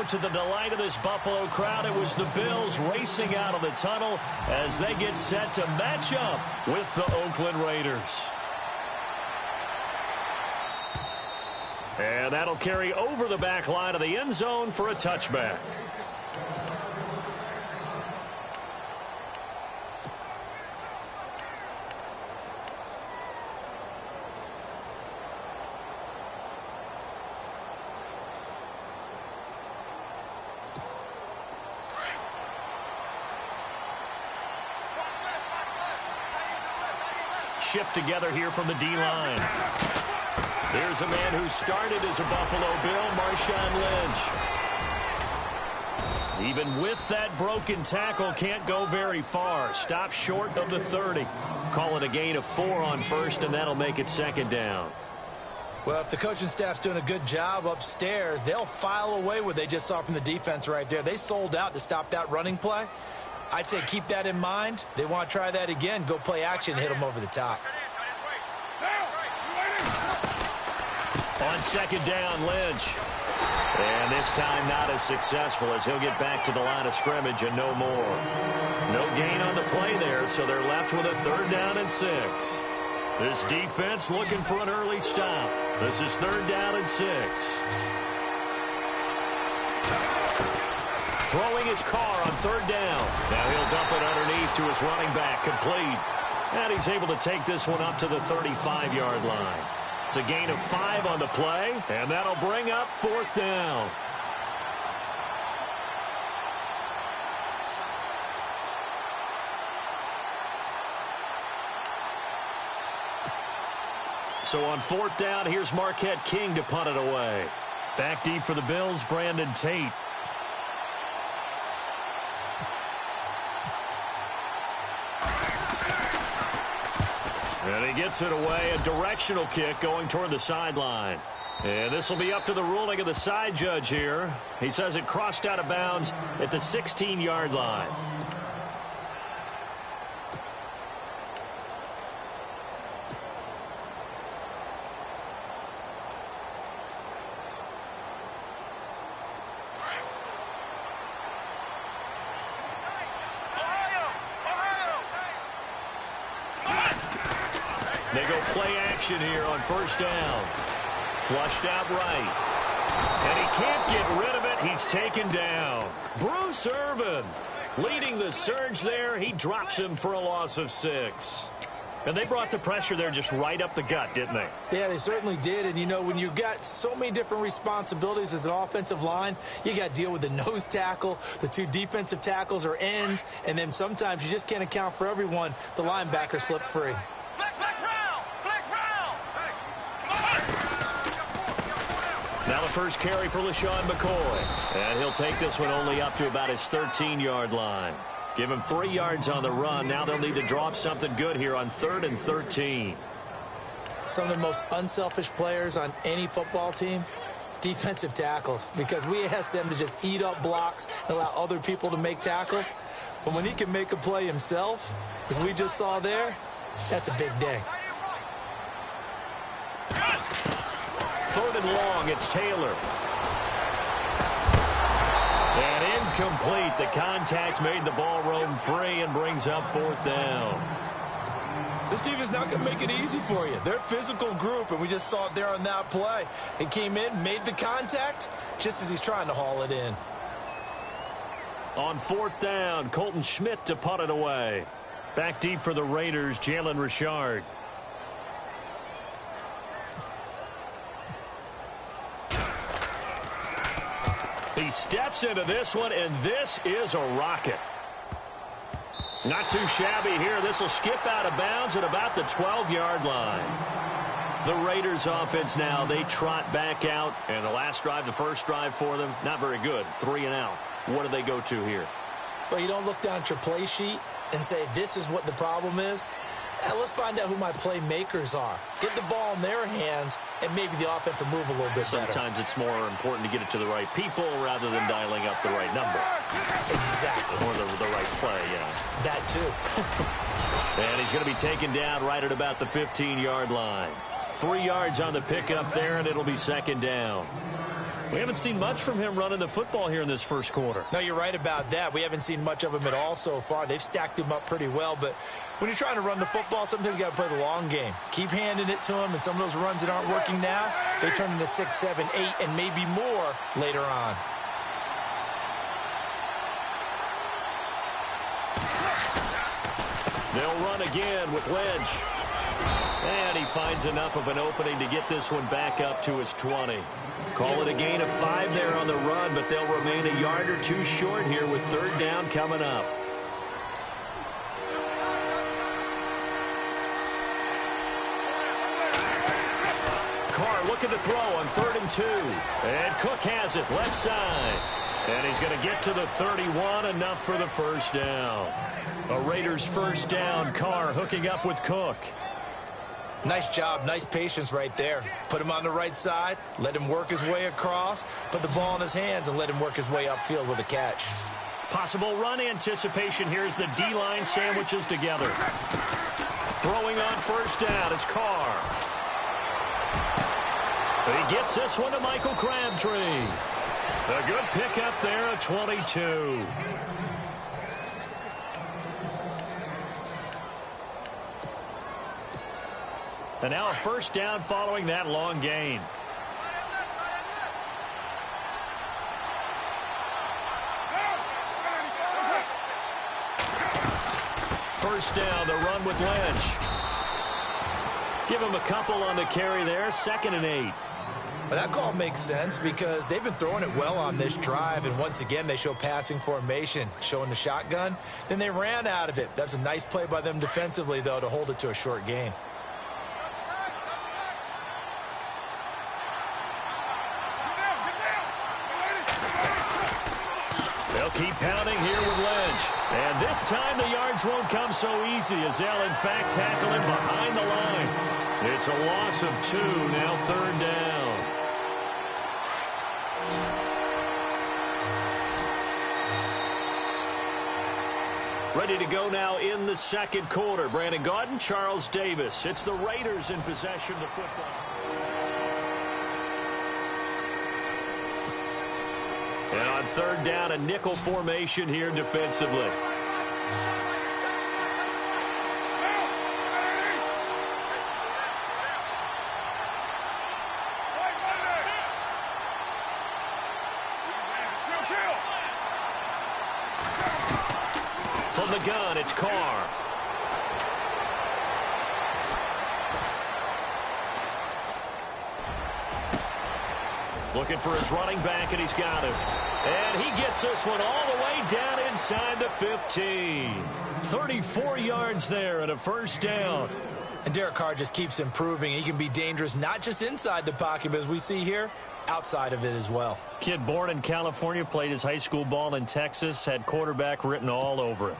to the delight of this Buffalo crowd, it was the Bills racing out of the tunnel as they get set to match up with the Oakland Raiders. And that'll carry over the back line of the end zone for a touchback. Shift together here from the D-line. There's a man who started as a Buffalo Bill, Marshawn Lynch. Even with that broken tackle, can't go very far. Stop short of the 30. Call it a gain of 4 on first, and that'll make it second down. Well, if the coaching staff's doing a good job upstairs, they'll file away what they just saw from the defense right there. They sold out to stop that running play. I'd say keep that in mind. They want to try that again. Go play action, hit them over the top. On second down, Lynch. And this time not as successful as he'll get back to the line of scrimmage and no more. No gain on the play there, so they're left with a 3rd down and 6. This defense looking for an early stop. This is 3rd down and 6. Throwing his car on 3rd down. Now he'll dump it underneath to his running back, complete. And he's able to take this one up to the 35-yard line. It's a gain of 5 on the play, and that'll bring up 4th down. So on 4th down, here's Marquette King to punt it away. Back deep for the Bills, Brandon Tate. And he gets it away, a directional kick going toward the sideline. And this will be up to the ruling of the side judge here. He says it crossed out of bounds at the 16-yard line. They go play action here on 1st down. Flushed out right. And he can't get rid of it. He's taken down. Bruce Irvin leading the surge there. He drops him for a loss of 6. And they brought the pressure there just right up the gut, didn't they? Yeah, they certainly did. And, you know, when you've got so many different responsibilities as an offensive line, you got to deal with the nose tackle, the 2 defensive tackles or ends, and then sometimes you just can't account for everyone. The linebacker slipped free. Now the first carry for LaShawn McCoy. And he'll take this one only up to about his 13-yard line. Give him 3 yards on the run. Now they'll need to draw up something good here on 3rd and 13. Some of the most unselfish players on any football team, defensive tackles, because we ask them to just eat up blocks and allow other people to make tackles. But when he can make a play himself, as we just saw there, that's a big day. 3rd and long, it's Taylor. And incomplete. The contact made the ball roam free and brings up 4th down. This team is not going to make it easy for you. They're a physical group, and we just saw it there on that play. He came in, made the contact, just as he's trying to haul it in. On 4th down, Colton Schmidt to punt it away. Back deep for the Raiders, Jalen Richard. He steps into this one, and this is a rocket. Not too shabby here. This will skip out of bounds at about the 12-yard line. The Raiders offense now, they trot back out. And the last drive, the first drive for them, not very good. 3 and out. What do they go to here? Well, you don't look down at your play sheet and say, this is what the problem is. Now, let's find out who my playmakers are. Get the ball in their hands, and maybe the offense will move a little bit better. Sometimes it's more important to get it to the right people rather than dialing up the right number. Exactly. Or the right play, yeah. That, too. And he's going to be taken down right at about the 15-yard line. 3 yards on the pickup there, and it'll be second down. We haven't seen much from him running the football here in this first quarter. No, you're right about that. We haven't seen much of him at all so far. They've stacked him up pretty well, but when you're trying to run the football, sometimes you got to play the long game. Keep handing it to him, and some of those runs that aren't working now, they turn into 6, 7, 8, and maybe more later on. They'll run again with Lynch. And he finds enough of an opening to get this one back up to his 20. Call it a gain of 5 there on the run, but they'll remain a yard or two short here with third down coming up. Carr looking to throw on 3rd and 2. And Cook has it left side. And he's going to get to the 31, enough for the first down. A Raiders first down. Carr hooking up with Cook. Nice job, nice patience right there. Put him on the right side, let him work his way across, put the ball in his hands, and let him work his way upfield with a catch. Possible run anticipation here as the D-line sandwiches together. Throwing on first down is Carr. He gets this one to Michael Crabtree. A good pickup there at 22. And now a first down following that long gain. First down, the run with Lynch. Give him a couple on the carry there, 2nd and 8. Well, that call makes sense because they've been throwing it well on this drive, and once again they show passing formation, showing the shotgun. Then they ran out of it. That's a nice play by them defensively, though, to hold it to a short gain. Keep pounding here with Lynch. And this time the yards won't come so easy as they'll in fact tackle him behind the line. It's a loss of 2, now 3rd down. Ready to go now in the second quarter. Brandon Gaudin, Charles Davis. It's the Raiders in possession of the football. And on 3rd down, a nickel formation here defensively. From the gun, it's Carr. Looking for his running back, and he's got him. And he gets this one all the way down inside the 15. 34 yards there and a first down. And Derek Carr just keeps improving. He can be dangerous not just inside the pocket, but as we see here, outside of it as well. Kid born in California, played his high school ball in Texas, had quarterback written all over him.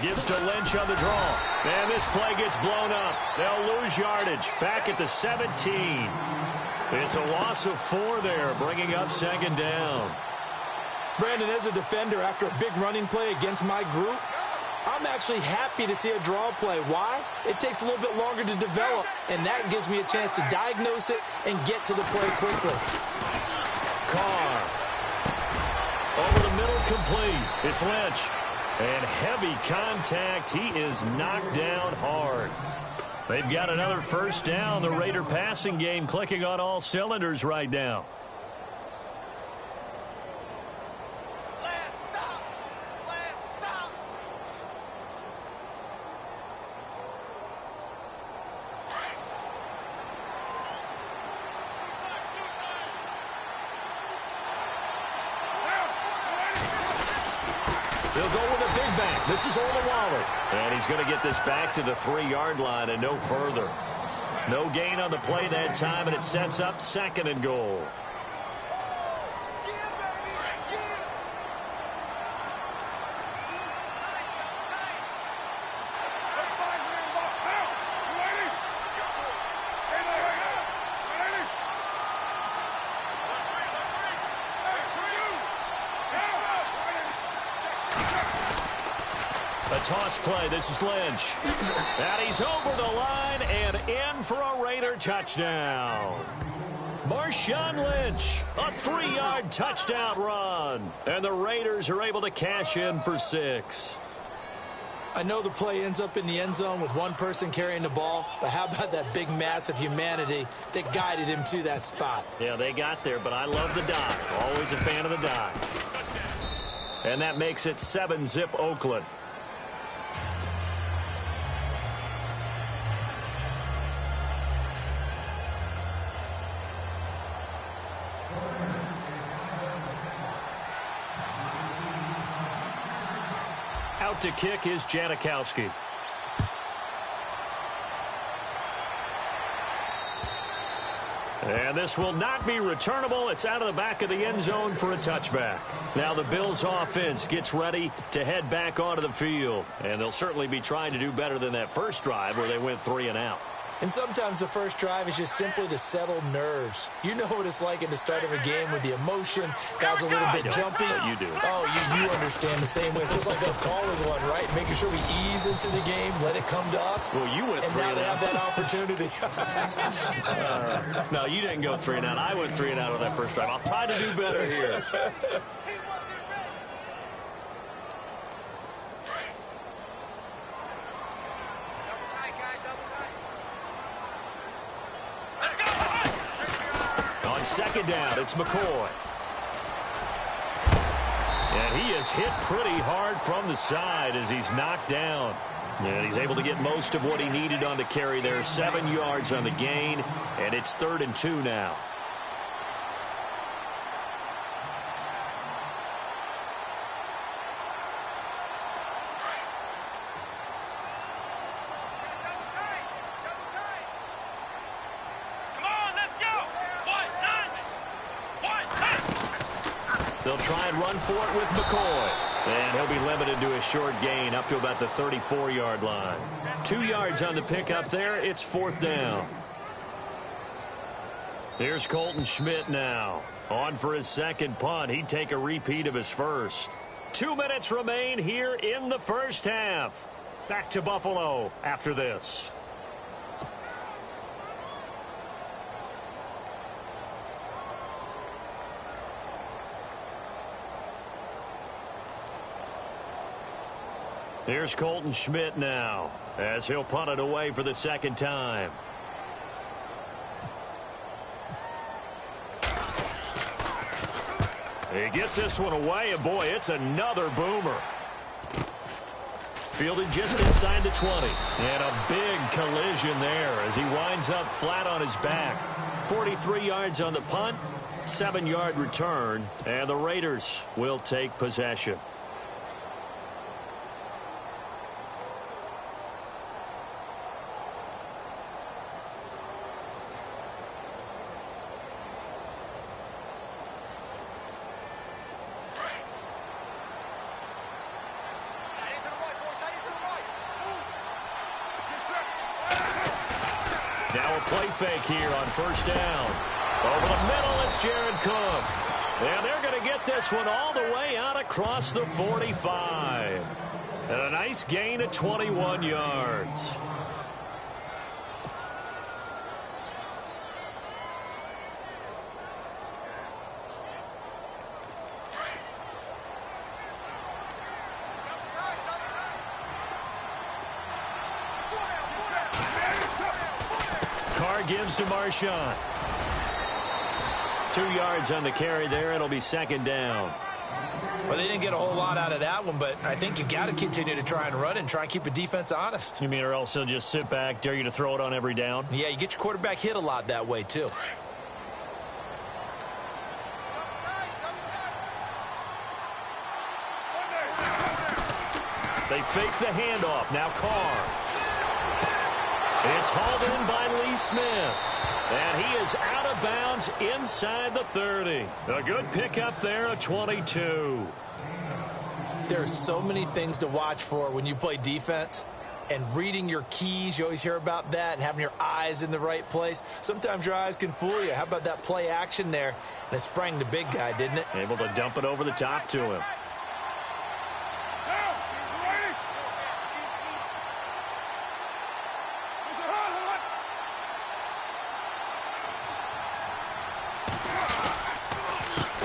Gives to Lynch on the draw. And this play gets blown up. They'll lose yardage. Back at the 17. It's a loss of 4 there, bringing up 2nd down. Brandon, as a defender, after a big running play against my group, I'm actually happy to see a draw play. Why? It takes a little bit longer to develop, and that gives me a chance to diagnose it and get to the play quickly. Carr. Over the middle, complete. It's Lynch. And heavy contact. He is knocked down hard. They've got another first down. The Raider passing game clicking on all cylinders right now. They'll go with a big back. This is Olawale. And he's going to get this back to the 3-yard line and no further. No gain on the play that time, and it sets up 2nd and goal. toss play. This is Lynch. And he's over the line and in for a Raider touchdown. Marshawn Lynch, a 3-yard touchdown run. And the Raiders are able to cash in for 6. I know the play ends up in the end zone with one person carrying the ball, but how about that big mass of humanity that guided him to that spot? Yeah, they got there, but I love the dive. Always a fan of the dive. And that makes it 7-zip Oakland. Out to kick is Janikowski. And this will not be returnable. It's out of the back of the end zone for a touchback. Now the Bills offense gets ready to head back onto the field. And they'll certainly be trying to do better than that first drive where they went 3 and out. And sometimes the first drive is just simply to settle nerves. You know what it's like at the start of a game with the emotion. Guys a little bit jumpy. You do. Oh, you understand the same way. It's just like us calling one, right? Making sure we ease into the game, let it come to us. Well, you went 3 and out. And now they have that opportunity. No, you didn't go 3 and out. I went 3 and out on that first drive. I'll try to do better here. Second down, it's McCoy. And he is hit pretty hard from the side as he's knocked down. And he's able to get most of what he needed on the carry there. 7 yards on the gain, and it's 3rd and 2 now. They'll try and run for it with McCoy. And he'll be limited to a short gain up to about the 34-yard line. 2 yards on the pickup there. It's 4th down. Here's Colton Schmidt now. On for his second punt. He'd take a repeat of his first. 2 minutes remain here in the first half. Back to Buffalo after this. Here's Colton Schmidt now as he'll punt it away for the second time. He gets this one away, and boy, it's another boomer. Fielded just inside the 20. And a big collision there as he winds up flat on his back. 43 yards on the punt, 7-yard return, and the Raiders will take possession. Now a play fake here on first down. Over the middle, it's Jared Cook. And they're going to get this one all the way out across the 45. And a nice gain of 21 yards. Gives to Marshawn. 2 yards on the carry there. It'll be second down. Well, they didn't get a whole lot out of that one, but I think you've got to continue to try and run and try and keep the defense honest. You mean or else he'll just sit back, dare you to throw it on every down? Yeah, you get your quarterback hit a lot that way, too. They fake the handoff. Now Carr. It's hauled in by Lee Smith. And he is out of bounds inside the 30. A good pickup there, a 22. There are so many things to watch for when you play defense. And reading your keys, you always hear about that, and having your eyes in the right place. Sometimes your eyes can fool you. How about that play action there? And it sprang the big guy, didn't it? Able to dump it over the top to him.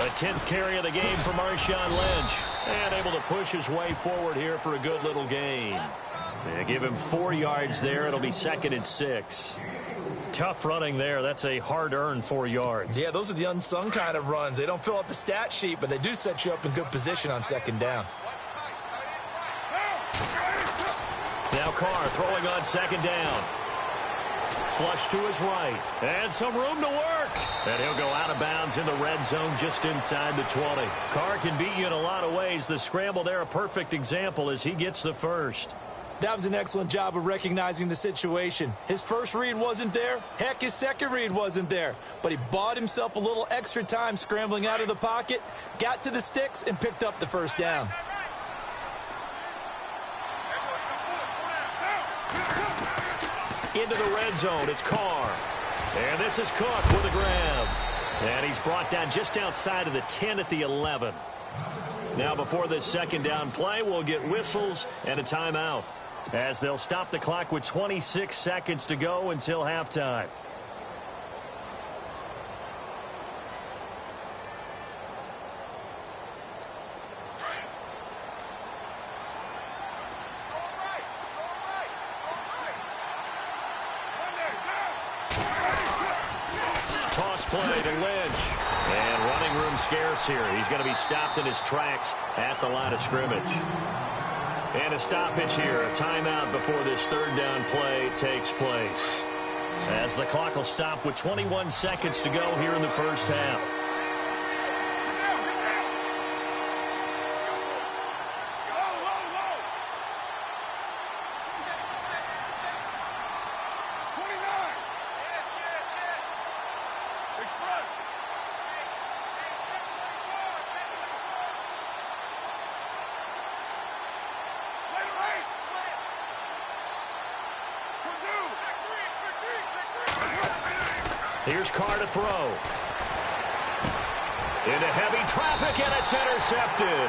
The 10th carry of the game for Marshawn Lynch. And able to push his way forward here for a good little gain. They give him 4 yards there. It'll be 2nd and 6. Tough running there. That's a hard-earned 4 yards. Yeah, those are the unsung kind of runs. They don't fill up the stat sheet, but they do set you up in good position on 2nd down. Now Carr throwing on 2nd down. Flush to his right. And some room to work. And he'll go out of bounds in the red zone just inside the 20. Carr can beat you in a lot of ways. The scramble there, a perfect example as he gets the first. That was an excellent job of recognizing the situation. His first read wasn't there. Heck, his second read wasn't there. But he bought himself a little extra time scrambling out of the pocket, got to the sticks, and picked up the first down. Into the red zone, it's Carr. And this is Cook with a grab. And he's brought down just outside of the 10 at the 11. Now before this 2nd down play, we'll get whistles and a timeout, as they'll stop the clock with 26 seconds to go until halftime. Toss play to Lynch. And running room scarce here. He's going to be stopped in his tracks at the line of scrimmage. And a stoppage here, a timeout before this 3rd down play takes place, as the clock will stop with 21 seconds to go here in the first half. Here's Carr to throw. Into heavy traffic, and it's intercepted.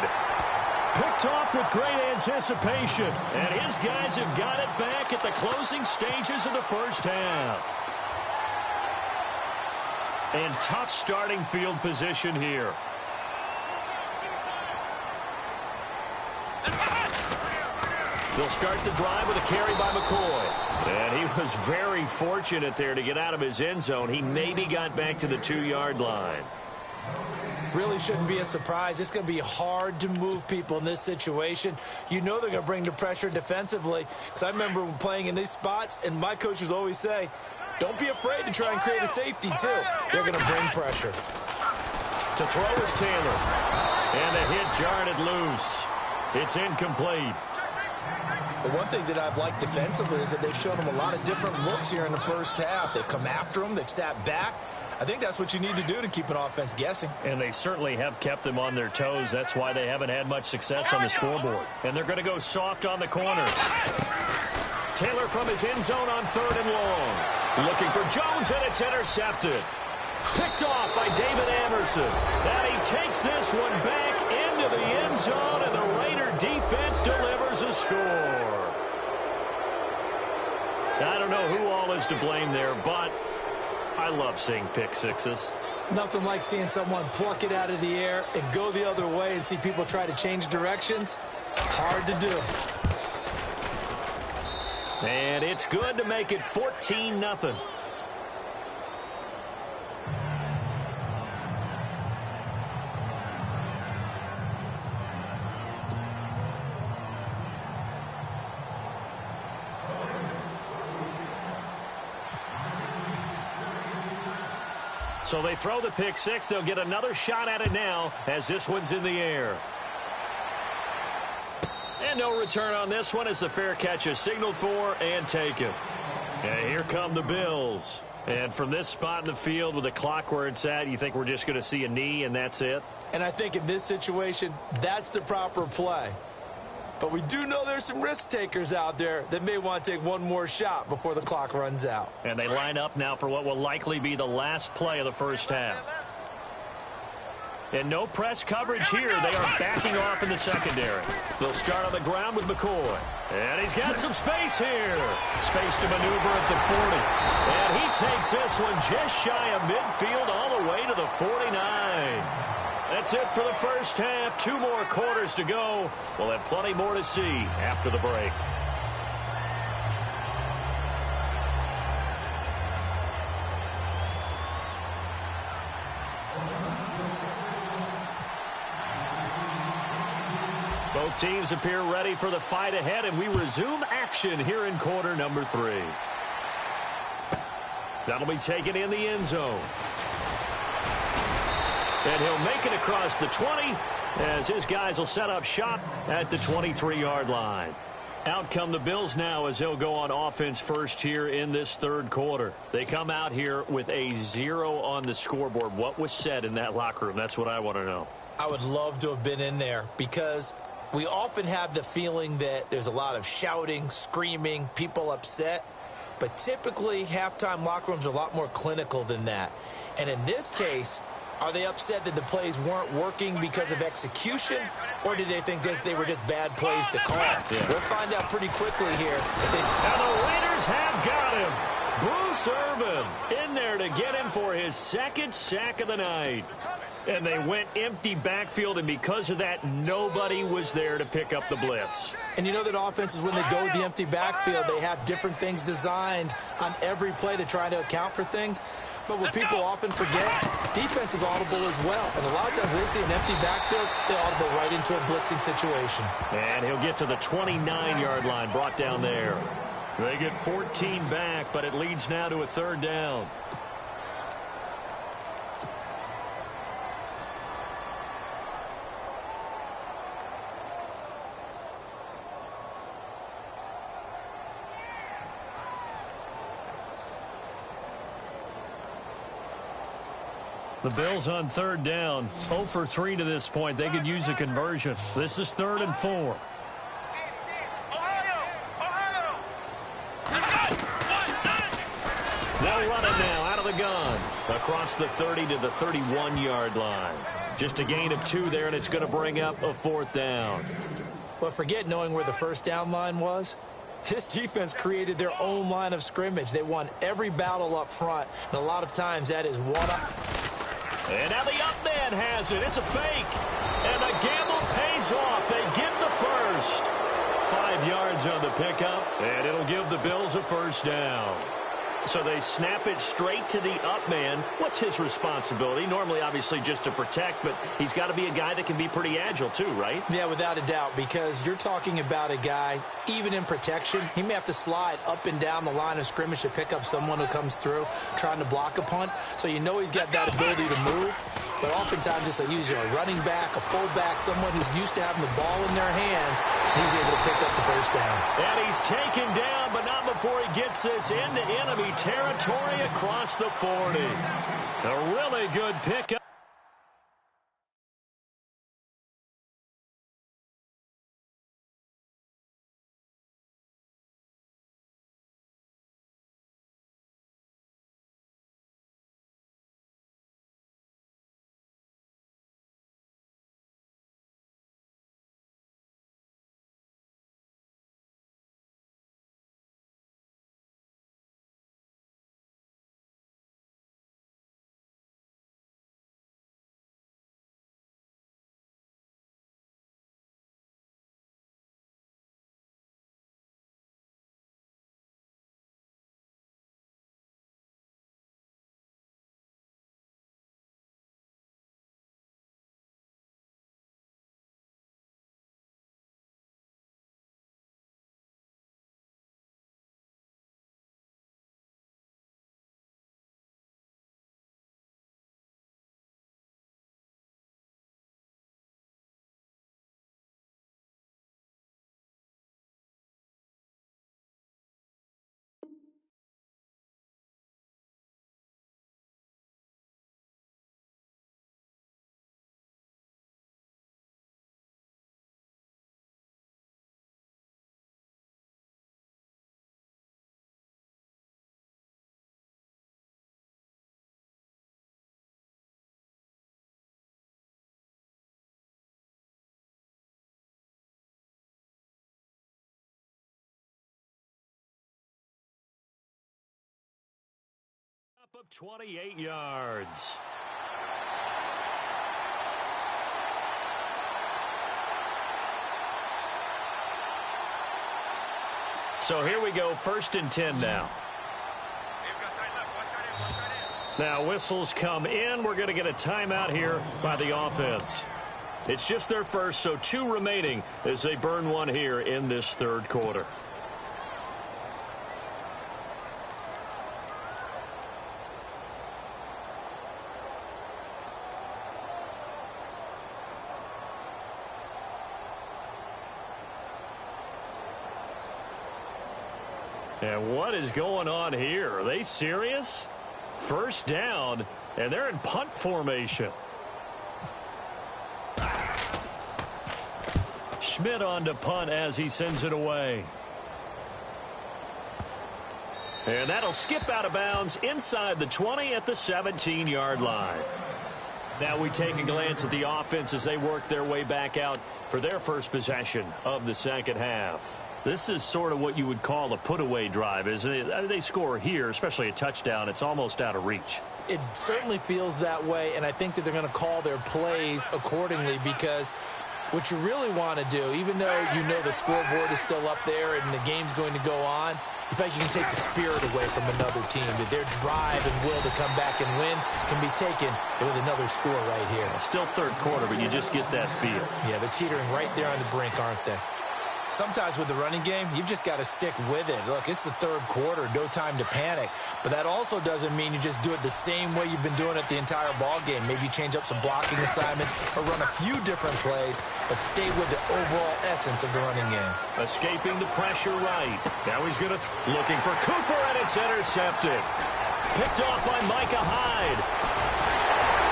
Picked off with great anticipation. And his guys have got it back at the closing stages of the first half. And tough starting field position here. They'll start the drive with a carry by McCoy. And he was very fortunate there to get out of his end zone. He maybe got back to the 2-yard line. Really shouldn't be a surprise. It's going to be hard to move people in this situation. You know they're going to bring the pressure defensively. Because I remember playing in these spots, and my coaches always say, don't be afraid to try and create a safety, too. They're going to bring pressure. To throw is Taylor. And the hit jarred it loose. It's incomplete. The one thing that I've liked defensively is that they've shown him a lot of different looks here in the first half. They've come after him. They've sat back. I think that's what you need to do to keep an offense guessing. And they certainly have kept them on their toes. That's why they haven't had much success on the scoreboard. And they're going to go soft on the corners. Taylor from his end zone on 3rd and long. Looking for Jones, and it's intercepted. Picked off by David Anderson. And he takes this one back into the end zone, and the Raider defense delivers a score. I don't know who all is to blame there, but I love seeing pick sixes. Nothing like seeing someone pluck it out of the air and go the other way and see people try to change directions. Hard to do. And it's good to make it 14-0. So they throw the pick six. They'll get another shot at it now as this one's in the air. And no return on this one as the fair catch is signaled for and taken. And here come the Bills. And from this spot in the field with the clock where it's at, you think we're just going to see a knee and that's it? And I think in this situation, that's the proper play. But we do know there's some risk takers out there that may want to take one more shot before the clock runs out. And they line up now for what will likely be the last play of the first half. And no press coverage here. They are backing off in the secondary. They'll start on the ground with McCoy. And he's got some space here. Space to maneuver at the 40. And he takes this one just shy of midfield all the way to the 49. That's it for the first half. 2 more quarters to go. We'll have plenty more to see after the break. Both teams appear ready for the fight ahead, and we resume action here in quarter number 3. That'll be taken in the end zone. And he'll make it across the 20 as his guys will set up shop at the 23-yard line. Out come the Bills now as they'll go on offense first here in this third quarter. They come out here with a 0 on the scoreboard. What was said in that locker room? That's what I want to know. I would love to have been in there because we often have the feeling that there's a lot of shouting, screaming, people upset. But typically, halftime locker rooms are a lot more clinical than that. And in this case, are they upset that the plays weren't working because of execution, or did they think they were just bad plays to call? Yeah. We'll find out pretty quickly here. And the Raiders have got him. Bruce Irvin in there to get him for his 2nd sack of the night. And they went empty backfield, and because of that, nobody was there to pick up the blitz. And you know that offenses, when they go with the empty backfield, they have different things designed on every play to try to account for things. But what people often forget, defense is audible as well. And a lot of times when they see an empty backfield, they audible right into a blitzing situation. And he'll get to the 29-yard line, brought down there. They get 14 back, but it leads now to a 3rd down. The Bills on 3rd down, 0 for 3 to this point. They could use a conversion. This is 3rd and 4. They'll run it now out of the gun. Across the 30 to the 31-yard line. Just a gain of 2 there, and it's going to bring up a 4th down. But forget knowing where the first down line was. This defense created their own line of scrimmage. They won every battle up front, and a lot of times that is one-up. And now the up man has it. It's a fake. And the gamble pays off. They get the first. 5 yards on the pickup, and it'll give the Bills a 1st down. So they snap it straight to the up man. What's his responsibility? Normally, obviously, just to protect, but he's got to be a guy that can be pretty agile too, right? Yeah, without a doubt, because you're talking about a guy, even in protection, he may have to slide up and down the line of scrimmage to pick up someone who comes through trying to block a punt. So you know he's got that ability to move. But oftentimes it's usually a running back, a fullback, someone who's used to having the ball in their hands. He's able to pick up the 1st down. And he's taken down, but not before he gets this into enemy territory across the 40. A really good pickup. Of 28 yards. So here we go, 1st and 10 now. Now whistles come in. We're going to get a timeout here by the offense. It's just their first, so 2 remaining as they burn one here in this 3rd quarter. And what is going on here? Are they serious? 1st down, and they're in punt formation. Schmidt on to punt as he sends it away. And that'll skip out of bounds inside the 20 at the 17-yard line. Now we take a glance at the offense as they work their way back out for their first possession of the 2nd half. This is sort of what you would call a put-away drive, isn't it? I mean, they score here, especially a touchdown. It's almost out of reach. It certainly feels that way, and I think that they're going to call their plays accordingly because what you really want to do, even though you know the scoreboard is still up there and the game's going to go on, in fact, you can take the spirit away from another team. That their drive and will to come back and win can be taken with another score right here. Still 3rd quarter, but you just get that feel. Yeah, they're teetering right there on the brink, aren't they? Sometimes with the running game, you've just got to stick with it. Look, it's the 3rd quarter, no time to panic. But that also doesn't mean you just do it the same way you've been doing it the entire ball game. Maybe you change up some blocking assignments or run a few different plays, but stay with the overall essence of the running game. Escaping the pressure right. Now he's going to looking for Cooper, and it's intercepted. Picked off by Micah Hyde.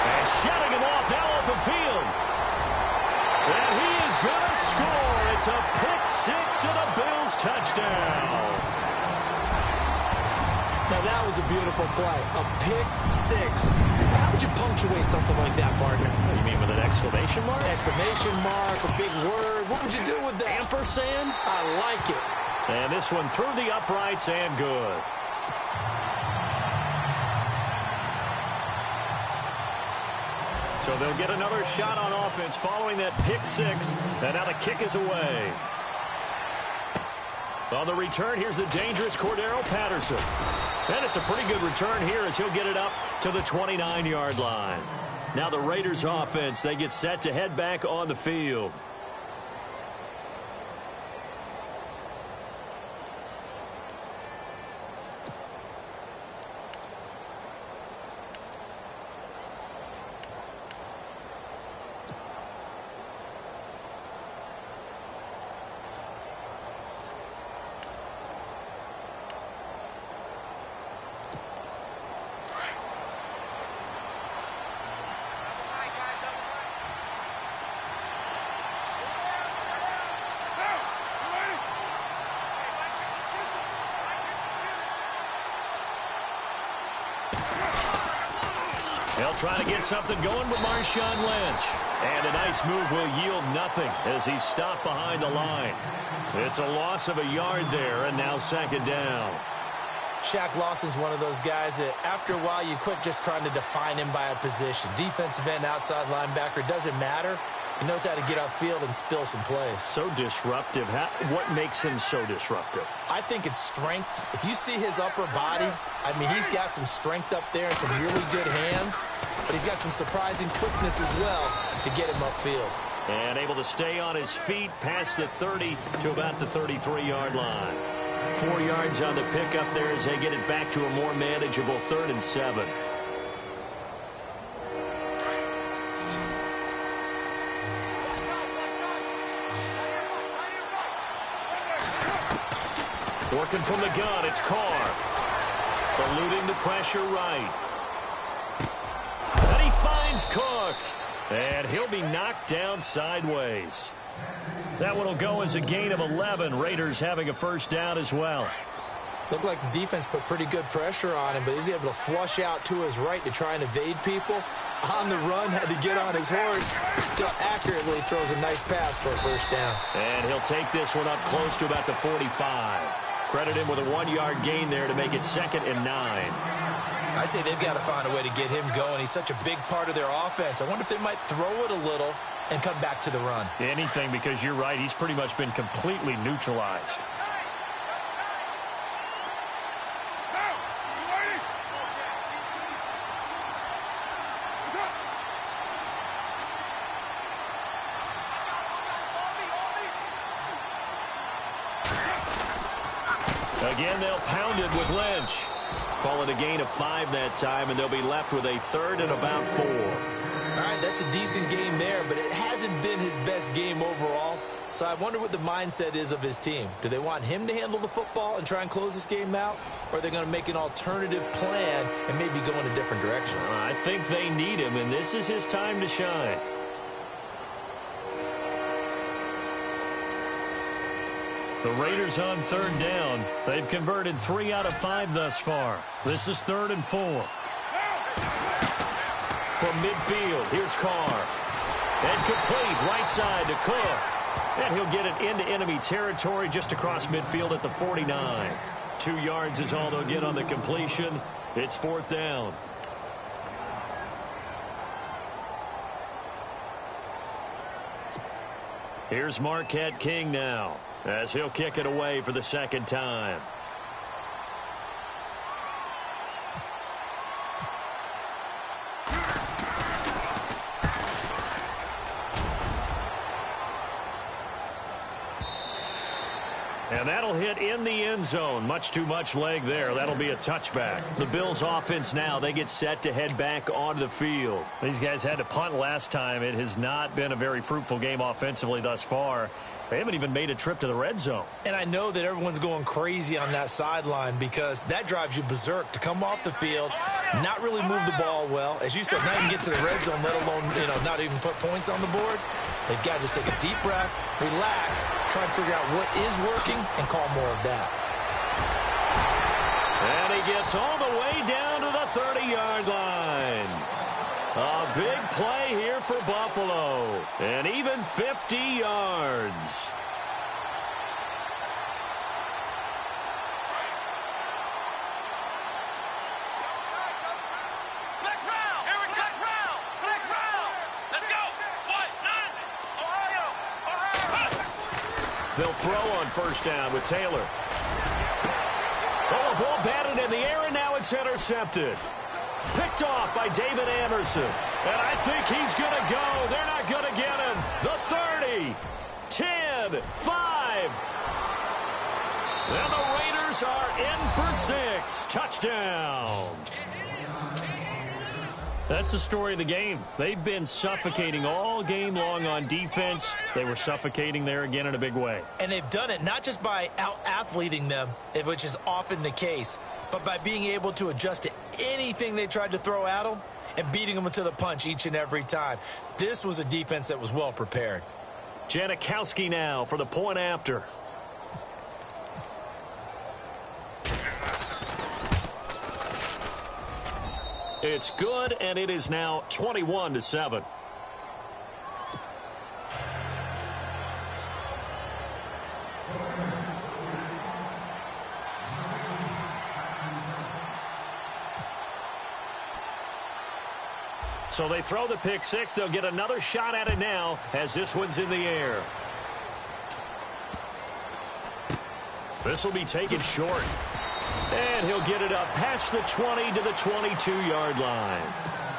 And shutting him off, now open field. And he is going to score. It's a pick-6 and a Bills touchdown. Now that was a beautiful play. A pick-6. How would you punctuate something like that, partner? You mean with an exclamation mark? Exclamation mark, a big word. What would you do with that? Ampersand? I like it. And this one through the uprights and good. So they'll get another shot on offense following that pick-6. And now the kick is away. On the return, here's the dangerous Cordero Patterson. And it's a pretty good return here as he'll get it up to the 29-yard line. Now the Raiders offense, they get set to head back on the field. They'll try to get something going with Marshawn Lynch. And a nice move will yield nothing as he's stopped behind the line. It's a loss of a yard there, and now 2nd down. Shaq Lawson's one of those guys that after a while you quit just trying to define him by a position. Defensive end, outside linebacker, doesn't matter. He knows how to get upfield and spill some plays. So disruptive. What makes him so disruptive? I think it's strength. If you see his upper body, I mean, he's got some strength up there and some really good hands, but he's got some surprising quickness as well to get him upfield. And able to stay on his feet past the 30 to about the 33-yard line. 4 yards on the pickup there as they get it back to a more manageable 3rd and 7. Working from the gun, it's Carr. Eluding the pressure right. And he finds Cook. And he'll be knocked down sideways. That one will go as a gain of 11. Raiders having a 1st down as well. Looked like the defense put pretty good pressure on him, but he's able to flush out to his right to try and evade people. On the run, had to get on his horse. Still accurately throws a nice pass for a 1st down. And he'll take this one up close to about the 45. Credit him with a 1-yard gain there to make it 2nd and 9. I'd say they've got to find a way to get him going. He's such a big part of their offense. I wonder if they might throw it a little and come back to the run. Anything, because you're right. He's pretty much been completely neutralized. Again, they'll pound it with Lynch. Call it a gain of 5 that time, and they'll be left with a third and about 4. All right, that's a decent game there, but it hasn't been his best game overall. So I wonder what the mindset is of his team. Do they want him to handle the football and try and close this game out? Or are they going to make an alternative plan and maybe go in a different direction? I think they need him, and this is his time to shine. The Raiders on 3rd down. They've converted 3 out of 5 thus far. This is 3rd and 4. From midfield, here's Carr. And complete right side to Cook. And he'll get it into enemy territory just across midfield at the 49. 2 yards is all they'll get on the completion. It's 4th down. Here's Marquette King now, as he'll kick it away for the 2nd time. And that'll hit in the end zone. Much too much leg there. That'll be a touchback. The Bills offense now, they get set to head back onto the field. These guys had to punt last time. It has not been a very fruitful game offensively thus far. They haven't even made a trip to the red zone. And I know that everyone's going crazy on that sideline because that drives you berserk to come off the field, not really move the ball well. As you said, not even get to the red zone, let alone, not even put points on the board. They've got to just take a deep breath, relax, try and figure out what is working, and call more of that. And he gets all the way down to the 30-yard line. A big play here for Buffalo. And even 50 yards. They'll throw on 1st down with Taylor. Oh, a ball batted in the air, and now it's intercepted. Picked off by David Anderson. And I think he's going to go. They're not going to get him. The 30, 10, 5. And the Raiders are in for 6. Touchdown. That's the story of the game. They've been suffocating all game long on defense. They were suffocating there again in a big way. And they've done it not just by out-athleting them, which is often the case, but by being able to adjust to anything they tried to throw at them and beating them to the punch each and every time. This was a defense that was well prepared. Janikowski now for the point after. It's good, and it is now 21-7. So they throw the pick 6. They'll get another shot at it now as this one's in the air. This will be taken short. And he'll get it up past the 20 to the 22-yard line.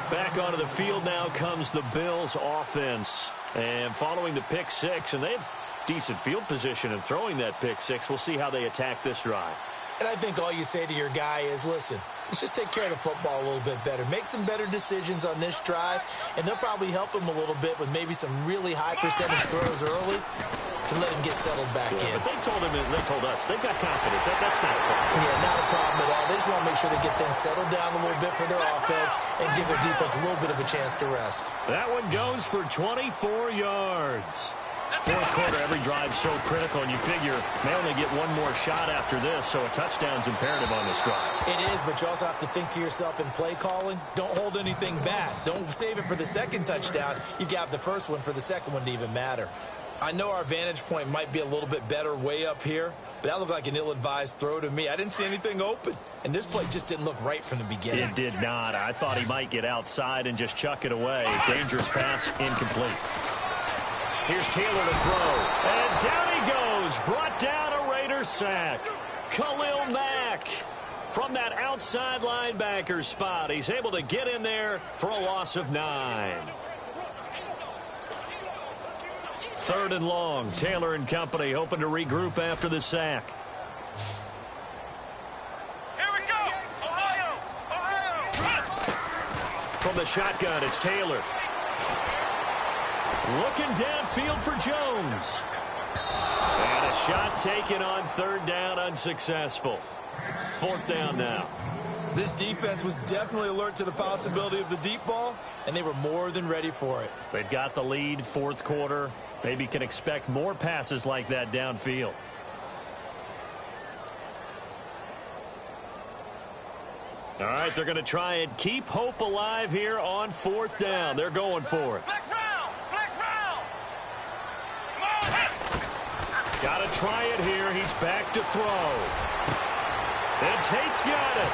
Back onto the field now comes the Bills offense. And following the pick 6, and they have decent field position in throwing that pick 6. We'll see how they attack this drive. And I think all you say to your guy is, listen, let's just take care of the football a little bit better. Make some better decisions on this drive, and they'll probably help him a little bit with maybe some really high percentage throws early to let him get settled back in. But they told him, and they told us, they've got confidence. That's not a problem. Yeah, not a problem at all. They just want to make sure they get things settled down a little bit for their offense and give their defense a little bit of a chance to rest. That one goes for 24 yards. 4th quarter, every drive's so critical, and you figure they only get one more shot after this, so a touchdown's imperative on this drive. It is, but you also have to think to yourself in play calling, don't hold anything back. Don't save it for the second touchdown. You got the first one for the second one to even matter. I know our vantage point might be a little bit better way up here, but that looked like an ill-advised throw to me. I didn't see anything open, and this play just didn't look right from the beginning. It did not. I thought he might get outside and just chuck it away. Dangerous pass, incomplete. Here's Taylor to throw. And down he goes. Brought down a Raider sack. Khalil Mack from that outside linebacker spot. He's able to get in there for a loss of 9. 3rd and long. Taylor and company hoping to regroup after the sack. From the shotgun, it's Taylor. Looking downfield for Jones. And a shot taken on third down, unsuccessful. Fourth down now. This defense was definitely alert to the possibility of the deep ball, and they were more than ready for it. They've got the lead, fourth quarter. Maybe can expect more passes like that downfield. All right, they're going to try and keep hope alive here on fourth down. They're going for it. Flex round! Flex round! Come on, hit! Got to try it here. He's back to throw. And Tate's got it.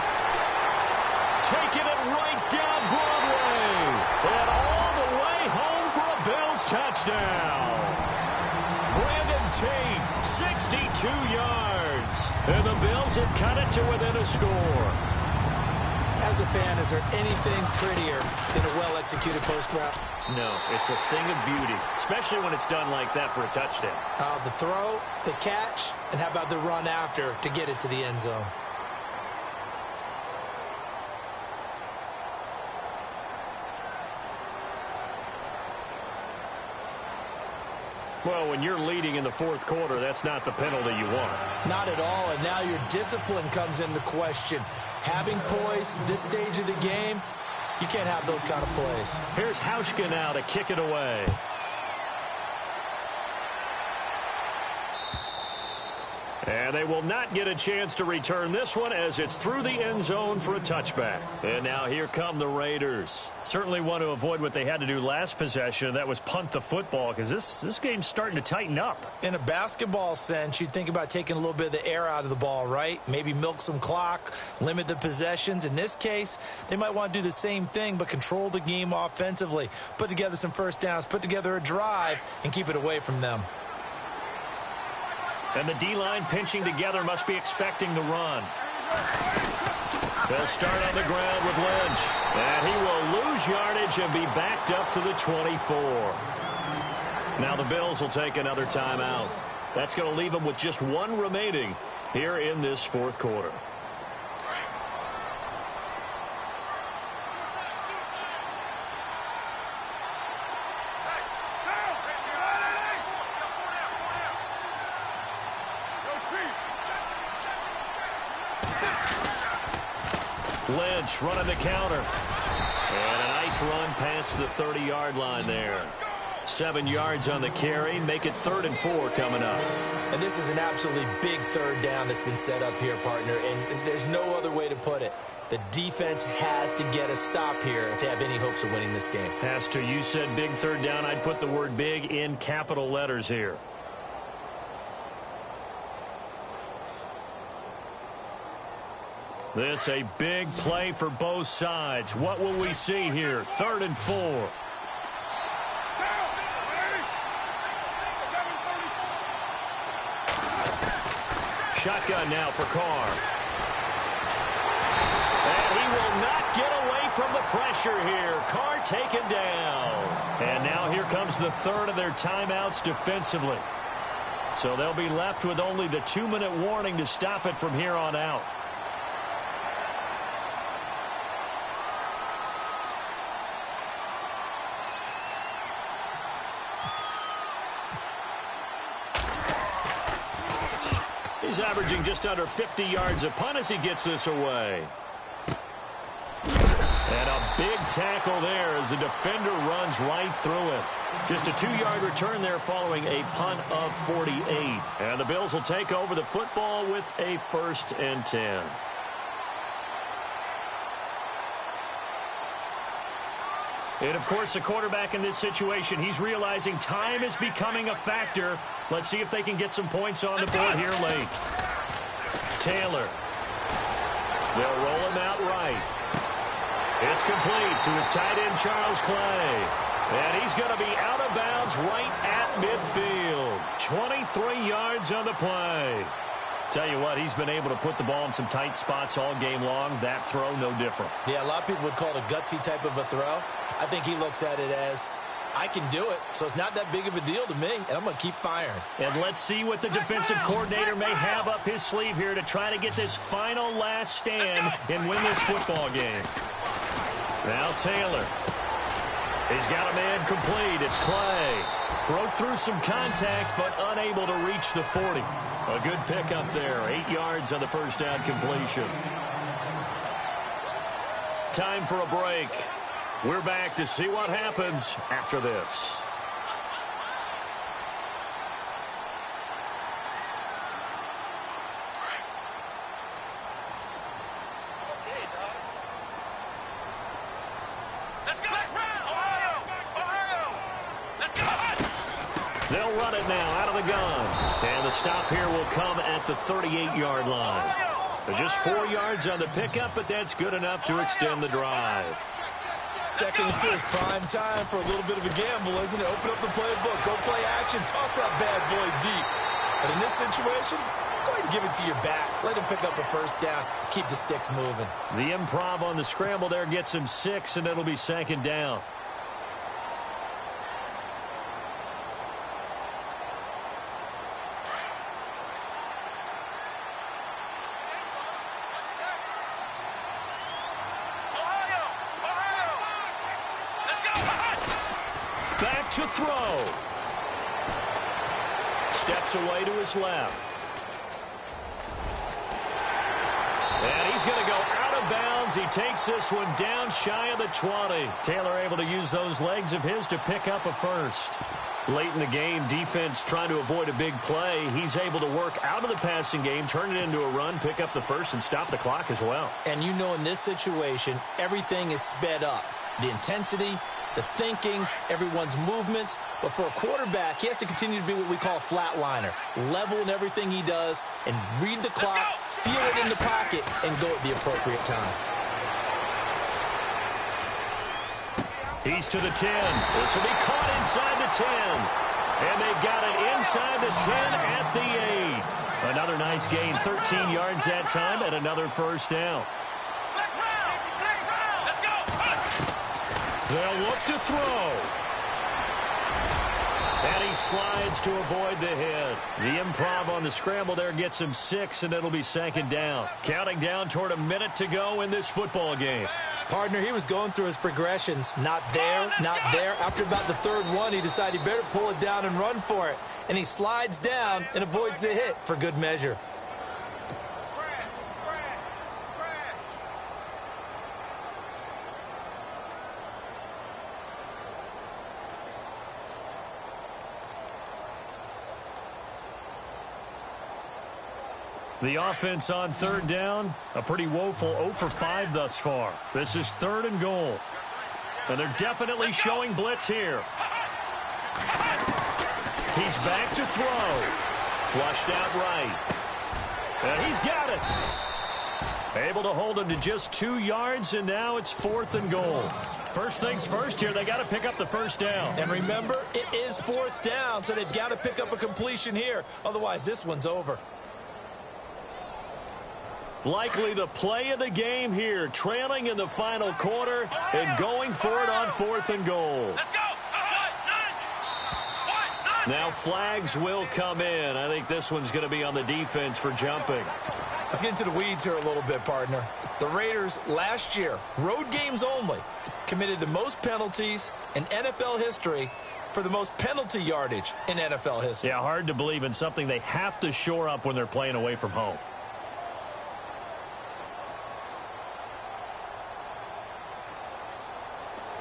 Taking it right down Broadway. And all the way home for a Bills touchdown. Brandon Tate, 62 yards. And the Bills have cut it to within a score. As a fan, is there anything prettier than a well-executed post route? No, it's a thing of beauty, especially when it's done like that for a touchdown. The throw, the catch, and how about the run after to get it to the end zone? Well, when you're leading in the fourth quarter, that's not the penalty you want. Not at all, and now your discipline comes into question. Having poise this stage of the game, you can't have those kind of plays. Here's Hauschka now to kick it away. And they will not get a chance to return this one as it's through the end zone for a touchback. And now here come the Raiders. Certainly want to avoid what they had to do last possession. That was punt the football because this game's starting to tighten up. In a basketball sense, you'd think about taking a little bit of the air out of the ball, right? Maybe milk some clock, limit the possessions. In this case, they might want to do the same thing but control the game offensively. Put together some first downs, put together a drive, and keep it away from them. And the D-line pinching together must be expecting the run. They'll start on the ground with Lynch. And he will lose yardage and be backed up to the 24. Now the Bills will take another timeout. That's going to leave them with just one remaining here in this fourth quarter. Lynch running the counter. And a nice run past the 30-yard line there. 7 yards on the carry. Make it 3rd and 4 coming up. And this is an absolutely big third down that's been set up here, partner. And there's no other way to put it. The defense has to get a stop here if they have any hopes of winning this game. Has to. You said big third down. I'd put the word big in capital letters here. This a big play for both sides. What will we see here? 3rd and 4. Shotgun now for Carr. And he will not get away from the pressure here. Carr taken down. And now here comes the third of their timeouts defensively. So they'll be left with only the 2-minute warning to stop it from here on out. He's averaging just under 50 yards a punt as he gets this away. And a big tackle there as the defender runs right through it. Just a 2-yard return there following a punt of 48. And the Bills will take over the football with a 1st and 10. And, of course, the quarterback in this situation, he's realizing time is becoming a factor. Let's see if they can get some points on the board here late. Taylor. They'll roll him out right. It's complete to his tight end, Charles Clay. And he's going to be out of bounds right at midfield. 23 yards on the play. Tell you what, he's been able to put the ball in some tight spots all game long. That throw, no different. Yeah, a lot of people would call it a gutsy type of a throw. I think he looks at it as, I can do it, so it's not that big of a deal to me, and I'm going to keep firing. And let's see what the defensive coordinator may have up his sleeve here to try to get this final last stand and win this football game. Now Taylor. He's got a man complete. It's Clay. Broke through some contact, but unable to reach the 40. A good pickup there. 8 yards on the first down completion. Time for a break. We're back to see what happens after this. They'll run it now out of the gun. And the stop here will come at the 38-yard line. Just 4 yards on the pickup, but that's good enough to extend the drive. Second and 2 is prime time for a little bit of a gamble, isn't it? Open up the playbook, go play action, toss that bad boy deep. But in this situation, go ahead and give it to your back. Let him pick up a first down, keep the sticks moving. The improv on the scramble there gets him 6, and it'll be second down. Back to throw. Steps away to his left. And he's going to go out of bounds. He takes this one down shy of the 20. Taylor able to use those legs of his to pick up a first. Late in the game, defense trying to avoid a big play. He's able to work out of the passing game, turn it into a run, pick up the first, and stop the clock as well. And you know in this situation, everything is sped up. The intensity, the thinking, everyone's movement. But for a quarterback, he has to continue to be what we call a flatliner. Level in everything he does and read the clock, feel it in the pocket, and go at the appropriate time. He's to the 10. This will be caught inside the 10. And they've got it inside the 10 at the 8. Another nice gain, 13 yards that time, and another first down. They'll look to throw. And he slides to avoid the hit. The improv on the scramble there gets him 6, and it'll be second down. Counting down toward a minute to go in this football game. Partner, he was going through his progressions. Not there, not there. After about the third one, he decided he better pull it down and run for it. And he slides down and avoids the hit for good measure. The offense on third down, a pretty woeful 0 for 5 thus far. This is 3rd and goal. And they're definitely showing blitz here. He's back to throw. Flushed out right. And he's got it. Able to hold him to just 2 yards, and now it's 4th and goal. First things first here, they got to pick up the first down. And remember, it is 4th down, so they've got to pick up a completion here. Otherwise, this one's over. Likely the play of the game here, trailing in the final quarter and going for it on 4th and goal. Let's go. Now flags will come in. I think this one's going to be on the defense for jumping. Let's get into the weeds here a little bit, partner. The Raiders last year, road games only, committed the most penalties in NFL history for the most penalty yardage in NFL history. Yeah, hard to believe in something they have to shore up when they're playing away from home.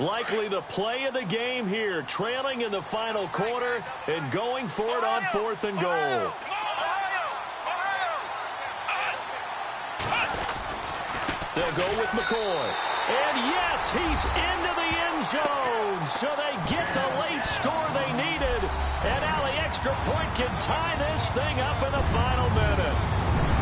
Likely the play of the game here, trailing in the final quarter and going for it on 4th and goal. They'll go with McCoy. And yes, he's into the end zone. So they get the late score they needed. And now the extra point can tie this thing up in the final minute.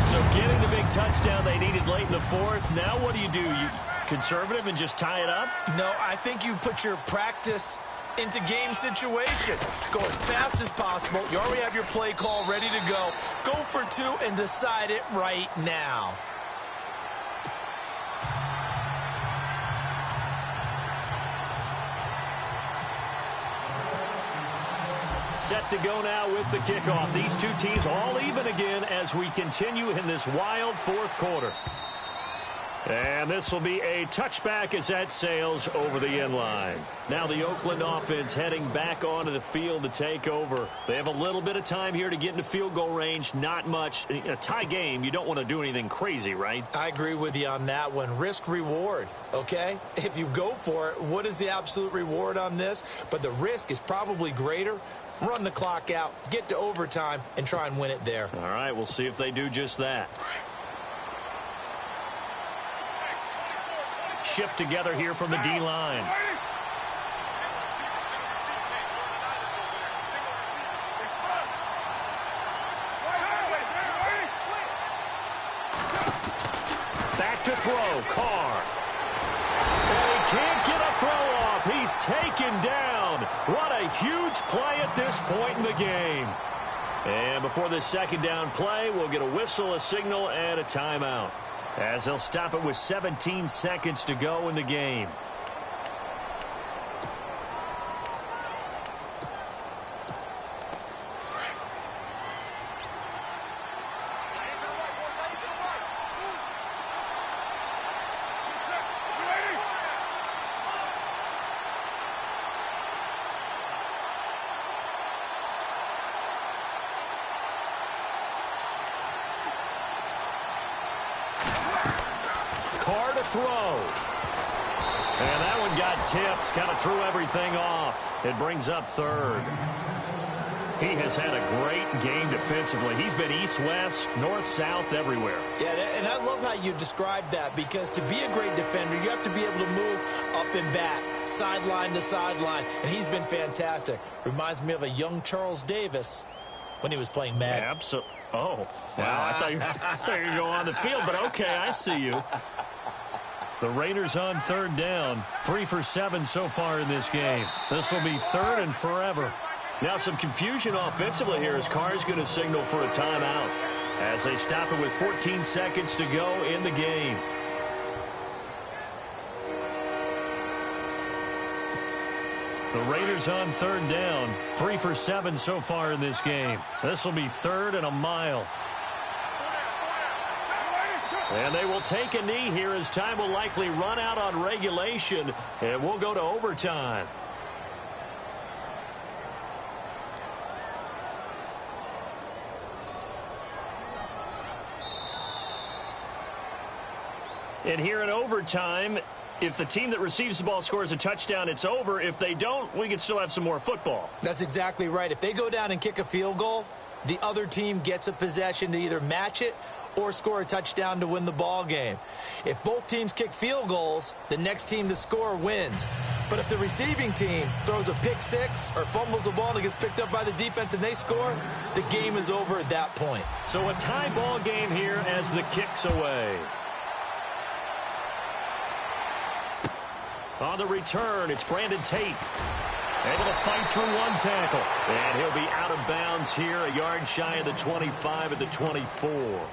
So getting the big touchdown they needed late in the 4th. Now what do? You conservative and just tie it up? No, I think you put your practice into game situation. Go as fast as possible. You already have your play call ready to go. Go for 2 and decide it right now. Set to go now with the kickoff. These two teams all even again as we continue in this wild 4th quarter. And this will be a touchback as that sails over the end line. Now the Oakland offense heading back onto the field to take over. They have a little bit of time here to get into field goal range, not much. In a tie game, you don't want to do anything crazy, right? I agree with you on that one. Risk reward, okay? If you go for it, what is the absolute reward on this? But the risk is probably greater. Run the clock out, get to overtime, and try and win it there. All right, we'll see if they do just that. Shift together here from the D-line. Back to throw, Carr. And he can't get a throw off. He's taken down. What a huge play at this point in the game. And before this second down play, we'll get a whistle, a signal, and a timeout, as they'll stop it with 17 seconds to go in the game. Carr to throw. And that one got tipped. Kind of threw everything off. It brings up third. He has had a great game defensively. He's been east-west, north-south, everywhere. Yeah, and I love how you described that, because to be a great defender, you have to be able to move up and back, sideline to sideline, and he's been fantastic. Reminds me of a young Charles Davis when he was playing Madden. Absolutely. Oh, wow. I thought you were going to go on the field, but okay, I see you. The Raiders on third down. 3 for 7 so far in this game. This will be third and forever. Now some confusion offensively here as Carr's going to signal for a timeout as they stop it with 14 seconds to go in the game. The Raiders on third down. 3 for 7 so far in this game. This will be third and a mile. And they will take a knee here as time will likely run out on regulation, and we'll go to overtime. And here in overtime, if the team that receives the ball scores a touchdown, it's over. If they don't, we can still have some more football. That's exactly right. If they go down and kick a field goal, the other team gets a possession to either match it or score a touchdown to win the ball game. If both teams kick field goals, the next team to score wins. But if the receiving team throws a pick six or fumbles the ball and it gets picked up by the defense and they score, the game is over at that point. So a tie ball game here as the kick's away. On the return, it's Brandon Tate. Able to fight through one tackle. And he'll be out of bounds here, a yard shy of the 25 at the 24.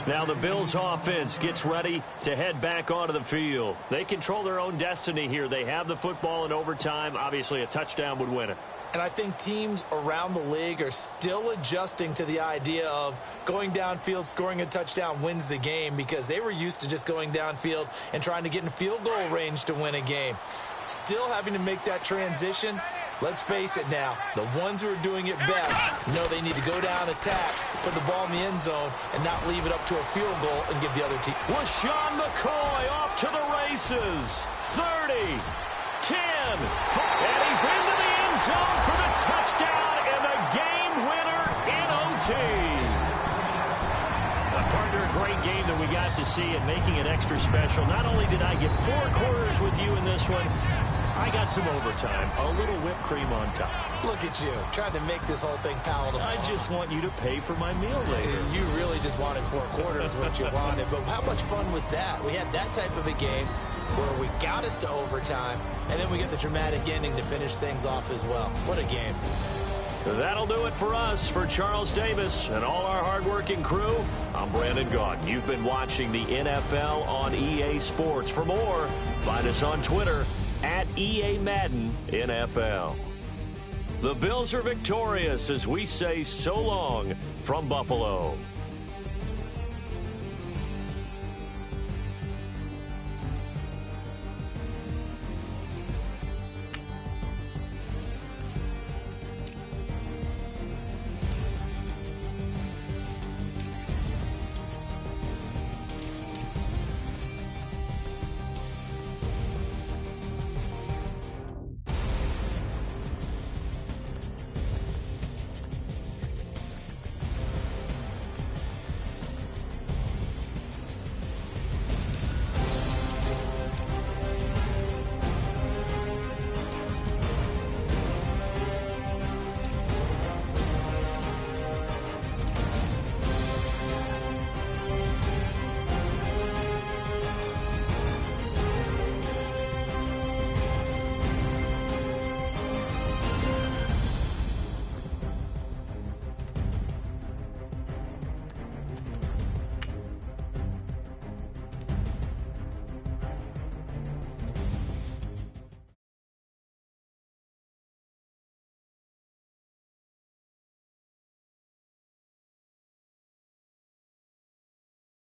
Now the Bills offense gets ready to head back onto the field. They control their own destiny here. They have the football in overtime. Obviously, a touchdown would win it. And I think teams around the league are still adjusting to the idea of going downfield, scoring a touchdown wins the game, because they were used to just going downfield and trying to get in field goal range to win a game. Still having to make that transition. Let's face it now, the ones who are doing it best know they need to go down, attack, put the ball in the end zone, and not leave it up to a field goal and give the other team. LaShawn McCoy off to the races. 30, 10, 5, and he's into the end zone for the touchdown and the game winner in OT. Partner, a great game that we got to see and making it extra special. Not only did I get 4 quarters with you in this one, I got some overtime, a little whipped cream on top. Look at you, trying to make this whole thing palatable. I just want you to pay for my meal later. You really just wanted 4 quarters what you wanted, but how much fun was that? We had that type of a game where we got us to overtime, and then we get the dramatic ending to finish things off as well. What a game. That'll do it for us. For Charles Davis and all our hardworking crew, I'm Brandon Gaughan. You've been watching the NFL on EA Sports. For more, find us on Twitter at EA Madden NFL. The Bills are victorious as we say so long from Buffalo.